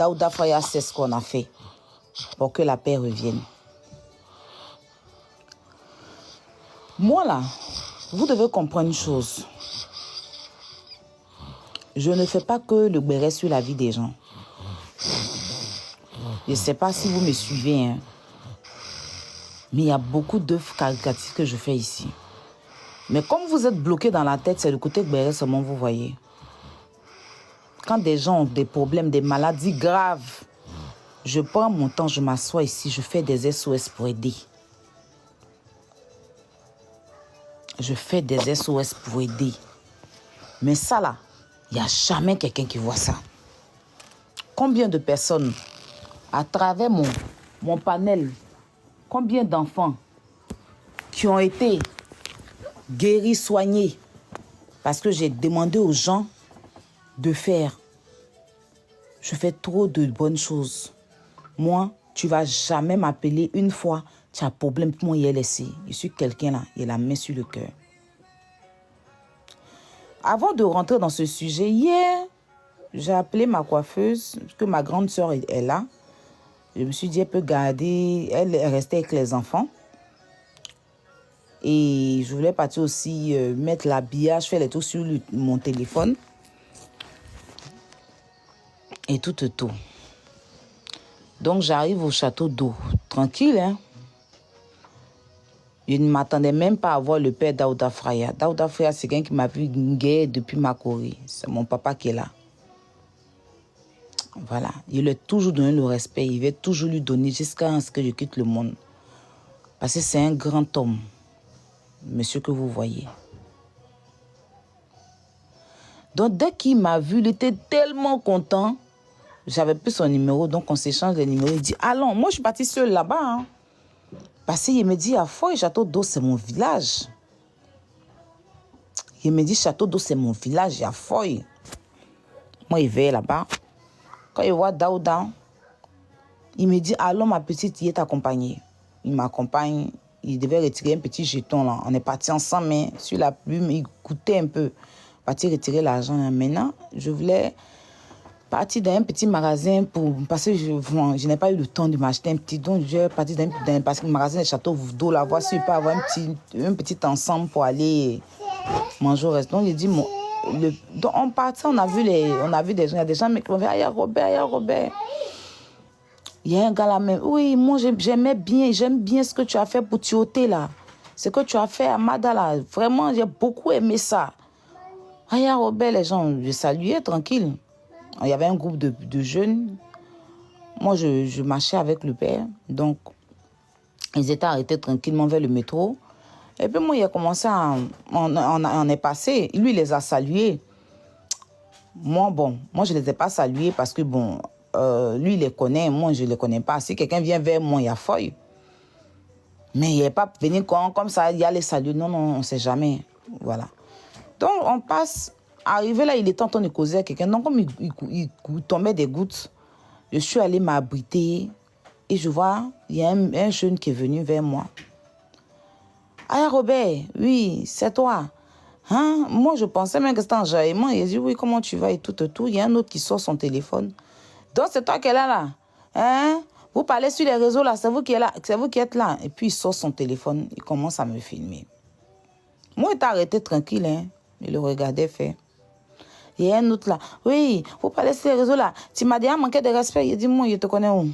Daouda Faya sait ce qu'on a fait pour que la paix revienne. Moi là, vous devez comprendre une chose. Je ne fais pas que le béret sur la vie des gens. Je ne sais pas si vous me suivez, hein, mais il y a beaucoup d'œuvres caritatives que je fais ici. Mais comme vous êtes bloqué dans la tête, c'est le côté béret seulement vous voyez. Quand des gens ont des problèmes, des maladies graves, je prends mon temps, je m'assois ici, je fais des SOS pour aider. Je fais des SOS pour aider. Mais ça là, il n'y a jamais quelqu'un qui voit ça. Combien de personnes, à travers mon panel, combien d'enfants qui ont été guéris, soignés, parce que j'ai demandé aux gens de faire. Je fais trop de bonnes choses. Moi, tu ne vas jamais m'appeler une fois, tu as un problème pour moi, il est laissé. Je suis quelqu'un là, il a la main sur le cœur. Avant de rentrer dans ce sujet, hier, j'ai appelé ma coiffeuse, parce que ma grande soeur est là. Je me suis dit, elle peut garder, elle est restée avec les enfants. Et je voulais partir aussi mettre l'habillage, faire les trucs sur mon téléphone. Et tout. Donc j'arrive au château d'eau, tranquille, hein. Je ne m'attendais même pas à voir le père Daouda Faya. Daouda Faya, c'est quelqu'un qui m'a vu guérir depuis ma Corée. C'est mon papa qui est là. Voilà. Il lui a toujours donné le respect. Il va toujours lui donner jusqu'à ce que je quitte le monde. Parce que c'est un grand homme, monsieur que vous voyez. Donc dès qu'il m'a vu, il était tellement content. J'avais plus son numéro, donc on s'échange les numéros. Il dit, allons, moi je suis partie seule là-bas. Hein. Parce qu'il me dit, à Foy, Château d'eau, c'est mon village. Il me dit, Château d'eau, c'est mon village, à Foy. Moi, il va là-bas. Quand il voit Daouda, il me dit, allons, ma petite, il est accompagné. Il m'accompagne. Il devait retirer un petit jeton, là. On est partis ensemble, mais sur la plume, il coûtait un peu. Parti retirer l'argent. Maintenant, je voulais partir dans un petit magasin parce que je n'ai pas eu le temps de m'acheter un petit. Donc, je vais partir dans un magasin de Château d'eau, là, voir si je peux avoir un petit ensemble pour aller manger au restaurant. Donc, il dit, donc, on partait, on a vu des gens, il y a des gens qui m'ont dit, ah, il y a Robert. Il y a un gars là même. Oui, moi, j'aime bien ce que tu as fait pour Tioté, là. Ce que tu as fait à Mada, là. Vraiment, j'ai beaucoup aimé ça. Ah, il y a Robert, les gens, je saluais tranquille. Il y avait un groupe de jeunes. Moi, je marchais avec le père. Donc, ils étaient arrêtés tranquillement vers le métro. Et puis, moi, il a commencé à... On est passé. Lui, il les a salués. Moi, je ne les ai pas salués parce que, lui, il les connaît. Moi, je ne les connais pas. Si quelqu'un vient vers moi, il y a feuille. Mais il n'est pas venu comme ça, il y a les saluts. Non, on ne sait jamais. Voilà. Donc, on passe... Arrivé là, il était en train de causer à quelqu'un. Donc, comme il tombait des gouttes, je suis allée m'abriter et je vois, il y a un jeune qui est venu vers moi. Ah, Robert, oui, c'est toi. Hein? Moi, je pensais même que c'était un enjaillement. Il a dit, oui, comment tu vas et tout. Il y a un autre qui sort son téléphone. Donc, c'est toi qui es là. Hein? Vous parlez sur les réseaux, là, c'est vous qui êtes là. C'est vous qui êtes là. Et puis, il sort son téléphone. Il commence à me filmer. Moi, il était arrêté tranquille. Hein? Il le regardait faire. Il y a un autre là. Oui, vous parlez sur les réseaux là. Tu m'as déjà manqué de respect. Il dit, moi, je te connais où?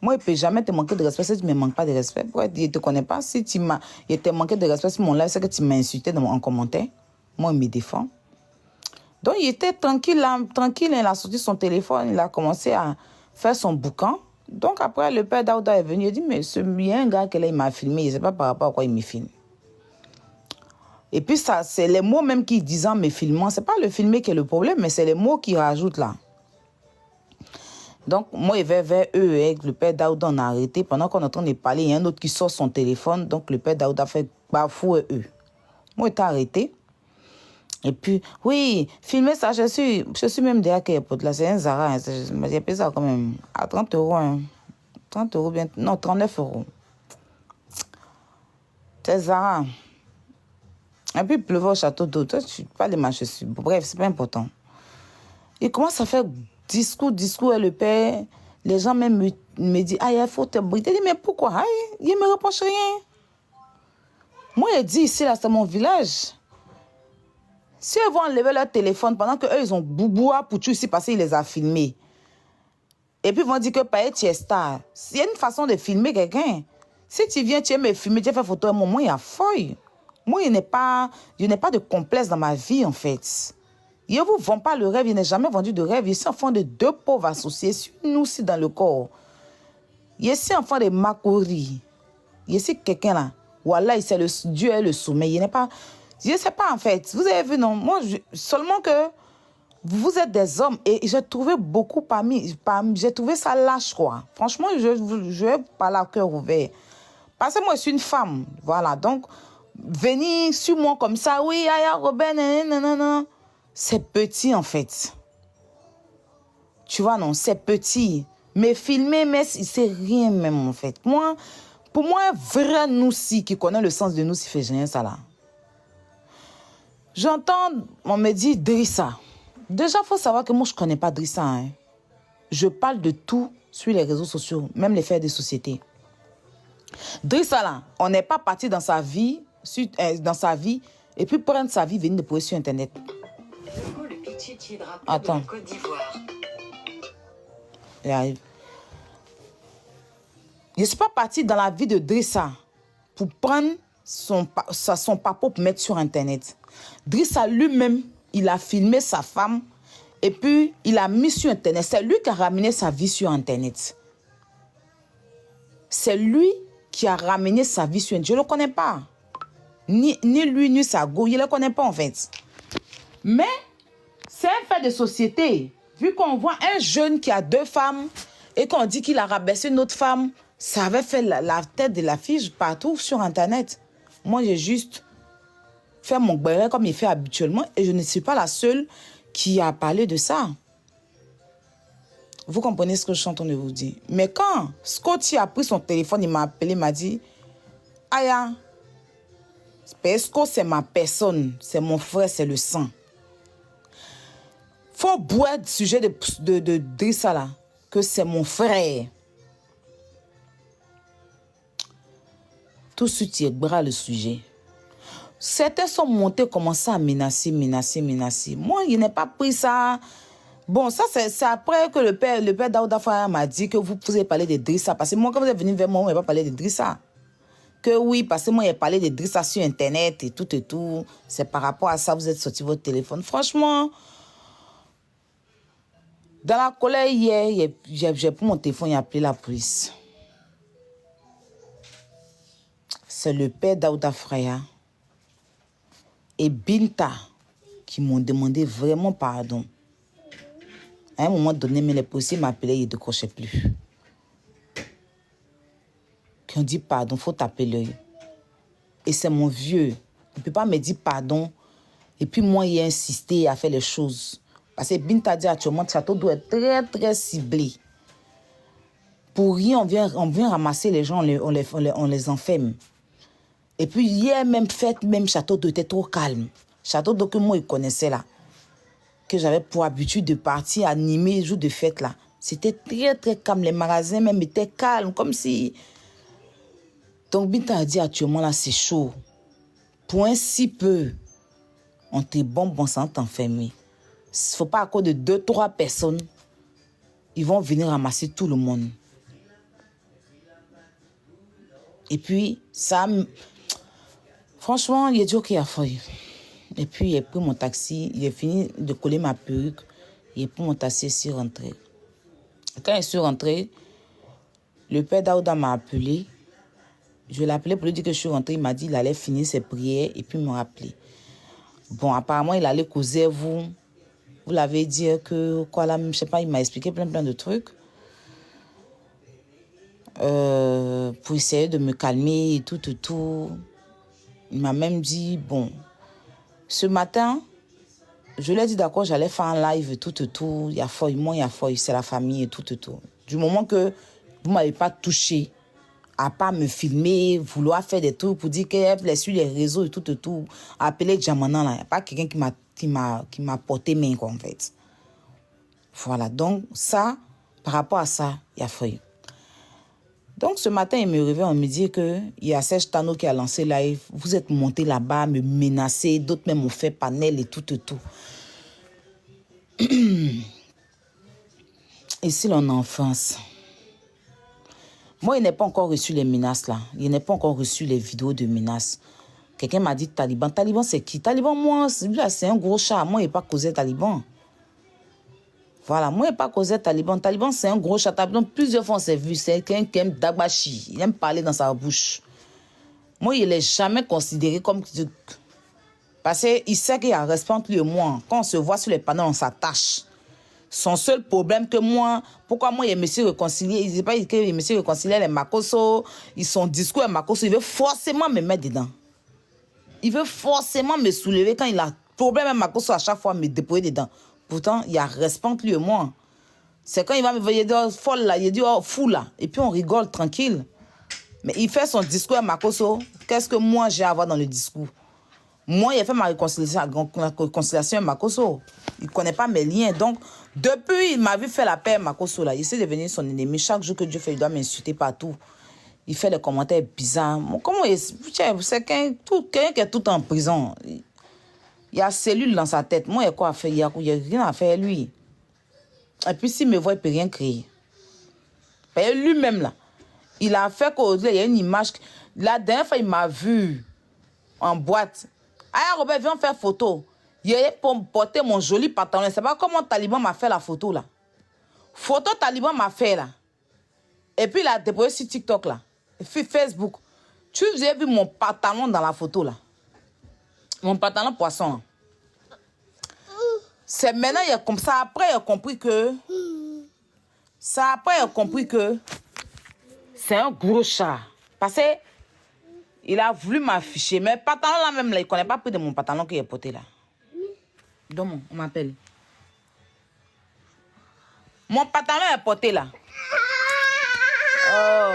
Moi, il ne peut jamais te manquer de respect si tu ne me manques pas de respect. Pourquoi il ne te connaît pas? Si tu m'as manqué de respect sur mon live, c'est que tu m'as insulté en commentaire. Moi, il me défend. Donc, il était tranquille, là, tranquille. Il a sorti son téléphone. Il a commencé à faire son boucan. Donc, après, le père Daouda est venu. Il dit, mais il y a un gars qui m'a filmé. Je ne sais pas par rapport à quoi il me filme. Et puis, ça, c'est les mots même qui disent en me filmant. Ce n'est pas le filmer qui est le problème, mais c'est les mots qu'il rajoute là. Donc, moi, il va vers eux. Et le père Daouda, on a arrêté. Pendant qu'on est en train de parler, il y a un autre qui sort son téléphone. Donc, le père Daouda fait bafouer eux. Moi, il t'a arrêté. Et puis, oui, filmer ça, je suis même derrière Airport. Là, c'est un Zara. Hein, j'ai payé ça quand même à 30 €. Hein. 30 € bien. Non, 39 €. C'est Zara. Et puis, il pleuvait au château d'eau. Toi, tu parles de ma chaussure. Bref, c'est pas important. Il commence à faire discours, et le père, les gens même me disent, ah, il faut te briter. Je dis, mais pourquoi? Ah, il ne me reproche rien. Moi, je dis ici, là, c'est mon village. Si eux vont enlever leur téléphone pendant qu'eux, ils ont Bouboua pour tout ici parce qu'il les a filmés. Et puis, ils vont dire que Paye, tu es star. Il y a une façon de filmer quelqu'un. Si tu viens, tu aimes me filmer, tu fais photo, à moi, il y a feuille. Moi, je n'ai pas de complexe dans ma vie, en fait. Je ne vous vends pas le rêve, je n'ai jamais vendu de rêve. Je suis enfant de deux pauvres associés, nous aussi dans le corps. Je suis enfant de Makori. Je suis quelqu'un là. Voilà, Dieu est le sommeil. Je ne sais pas, en fait. Vous avez vu, non? Moi, seulement que vous êtes des hommes et j'ai trouvé beaucoup j'ai trouvé ça lâche, quoi. Franchement, je vais parler à cœur ouvert. Parce que moi, je suis une femme. Voilà, donc, venir sur moi comme ça, oui, Aya, Robin, non. C'est petit, en fait. Tu vois, non, c'est petit. Mais filmer, mais c'est rien même, en fait. Pour moi, un vrai Noussi qui connaît le sens de Noussi fait rien, ça là. J'entends, on me dit Drissa. Déjà, il faut savoir que moi, je ne connais pas Drissa. Hein. Je parle de tout sur les réseaux sociaux, même les faits de société. Drissa, là, on n'est pas parti dans sa vie, et puis prendre sa vie, venir de poser sur Internet. Attends. De Côte d'Ivoire. Il arrive. Je ne suis pas parti dans la vie de Drissa pour prendre son papa pour mettre sur Internet. Drissa lui-même, il a filmé sa femme et puis il a mis sur Internet. C'est lui qui a ramené sa vie sur Internet. C'est lui qui a ramené sa vie sur Internet. Je ne le connais pas. Ni lui, ni sa go. Je ne le connais pas en fait. Mais c'est un fait de société. Vu qu'on voit un jeune qui a 2 femmes et qu'on dit qu'il a rabaissé une autre femme, ça avait fait la tête de la fille partout sur Internet. Moi, j'ai juste fait mon béret comme il fait habituellement et je ne suis pas la seule qui a parlé de ça. Vous comprenez ce que je suis en train de vous dire. Mais quand Scotty a pris son téléphone, il m'a appelé, il m'a dit, Aya, Pesco, c'est ma personne, c'est mon frère, c'est le sang. Faut boire du sujet de Drissa là, que c'est mon frère. Tout de suite, il bras le sujet. Certains sont montés, commencé à menacer. Moi, il n'ai pas pris ça. Bon, ça, c'est après que le père Daouda Faya m'a dit que vous pouvez parler de Drissa. Parce que moi, quand vous êtes venu vers moi, on n'a pas parlé de Drissa. Que oui, parce que moi, j'ai parlé de Drissa sur Internet et tout. C'est par rapport à ça, vous êtes sorti votre téléphone. Franchement, dans la colère hier, j'ai pris mon téléphone et appelé la police. C'est le père Daouda Faya et Binta qui m'ont demandé vraiment pardon. À un moment donné, mais les policiers m'appelaient, ils ne décrochaient plus. Qui ont dit pardon, il faut taper l'œil. Et c'est mon vieux. Il ne peut pas me dire pardon. Et puis moi, il a insisté à faire les choses. Parce que Binta dit actuellement, le château doit être très, très ciblé. Pour rien, on vient ramasser les gens, on les enferme. Et puis hier, même château d'eau était trop calme. Château d'eau que moi, il connaissait là. Que j'avais pour habitude de partir animer les jours de fête là. C'était très, très calme. Les magasins même étaient calmes, comme si... Donc, Binta a dit actuellement là, c'est chaud. Pour un si peu, on te bombe, on s'en t'enfermer. Il ne faut pas à cause de 2-3 personnes, ils vont venir ramasser tout le monde. Et puis, ça... Franchement, il a dit, OK, il a fallu. Et puis, il a pris mon taxi, il a fini de coller ma perruque, il a pris mon taxi et je suis rentré. Quand je suis rentré, le père Daouda m'a appelé. Je l'ai appelé pour lui dire que je suis rentré. Il m'a dit qu'il allait finir ses prières et puis me rappeler. Bon, apparemment, il allait causer vous. Vous l'avez dit que, quoi là, je ne sais pas, il m'a expliqué plein de trucs. Pour essayer de me calmer et tout. Il m'a même dit, bon, ce matin, je lui ai dit d'accord, j'allais faire un live, tout. Il y a feuille, moi, il y a feuille, c'est la famille et tout. Du moment que vous ne m'avez pas touché, à pas me filmer, vouloir faire des trucs pour dire qu'elle est sur les réseaux et tout, appeler Djamana, là, il n'y a pas quelqu'un qui m'a porté main, quoi, en fait. Voilà, donc ça, par rapport à ça, il y a feuille. Donc ce matin, il me réveille, on me dit qu'il y a Serge Tano qui a lancé live. Vous êtes monté là-bas, me menacer, d'autres même ont fait panel et tout. Ici, l'on enfance. Moi, il n'a pas encore reçu les menaces là. Il n'a pas encore reçu les vidéos de menaces. Quelqu'un m'a dit Taliban. Taliban, c'est qui? Taliban, moi, c'est un gros chat. Moi, il n'est pas causé Taliban. Voilà, moi, il n'est pas causé Taliban. Taliban, c'est un gros chat. Taliban, plusieurs fois, on s'est vu. C'est quelqu'un qui aime Dagbashi. Il aime parler dans sa bouche. Moi, il n'est jamais considéré comme... Parce qu'il sait qu'il y a respect entre lui et moi. Quand on se voit sur les panneaux, on s'attache. Son seul problème que moi, pourquoi moi, il me suis réconcilié, il ne dit pas qu'il me suis réconcilié les Makosso, son discours est Makosso, il veut forcément me mettre dedans. Il veut forcément me soulever quand il a problème avec Makosso, à chaque fois me déposer dedans. Pourtant, il y a respect entre lui et moi. C'est quand il va me dire, il dit, oh, folle là, il dit, oh, fou là. Et puis on rigole tranquille. Mais il fait son discours à Makosso. Qu'est-ce que moi j'ai à voir dans le discours? Moi, il a fait ma réconciliation avec Makosso. Il ne connaît pas mes liens. Donc, depuis, il m'a vu faire la paix avec Makosso. Là. Il essaie de devenir son ennemi. Chaque jour que Dieu fait, il doit m'insulter partout. Il fait des commentaires bizarres. Comment c'est quelqu'un qui est tout en prison. Il y a cellule dans sa tête. Moi, il y a quoi à faire? Il n'y a rien à faire, lui. Et puis, s'il me voit, il ne peut rien créer. Lui-même, là, il a fait qu'il y a une image. La dernière fois, il m'a vu en boîte. Ah, Robert, viens faire photo. Il est pour me porter mon joli pantalon. C'est pas comment Taliban m'a fait la photo, là. Photo Taliban m'a fait, là. Et puis, il a déposé sur TikTok, là. Et puis, Facebook. Tu as vu mon pantalon dans la photo, là. Mon pantalon poisson. C'est maintenant, il a comme ça. Après, il a compris que... c'est un gros chat. Parce que... il a voulu m'afficher. Mais le pantalon là même, là, il ne connaît pas plus de mon pantalon qu'il est porté là. Donc, on m'appelle. Mon pantalon est porté là. Oh.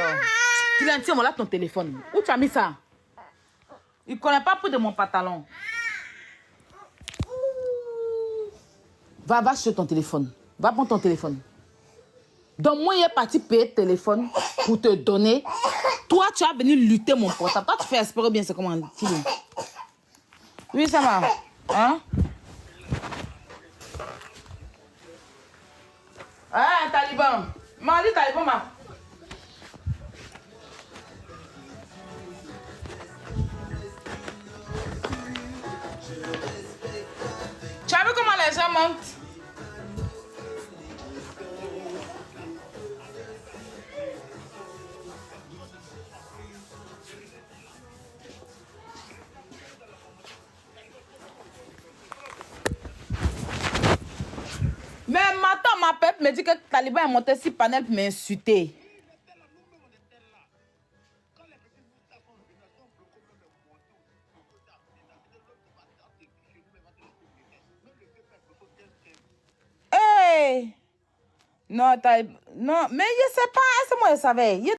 Tiens, voilà ton téléphone. Où tu as mis ça? Il ne connaît pas plus de mon pantalon. Va sur ton téléphone. Va prendre ton téléphone. Donc, moi, il est parti payer le téléphone pour te donner. Toi, tu as venu lutter mon portable. Toi, tu fais espérer bien, c'est comment? Oui, ça va. Hein? Ah, Taliban. M'a dit Taliban, ma. Tu as vu comment les gens montent? Mais maintenant, ma peuple me dit que Taliban est monté sur panel pour m'insulter. Hey! Non, mais je sais pas, c'est moi je savais.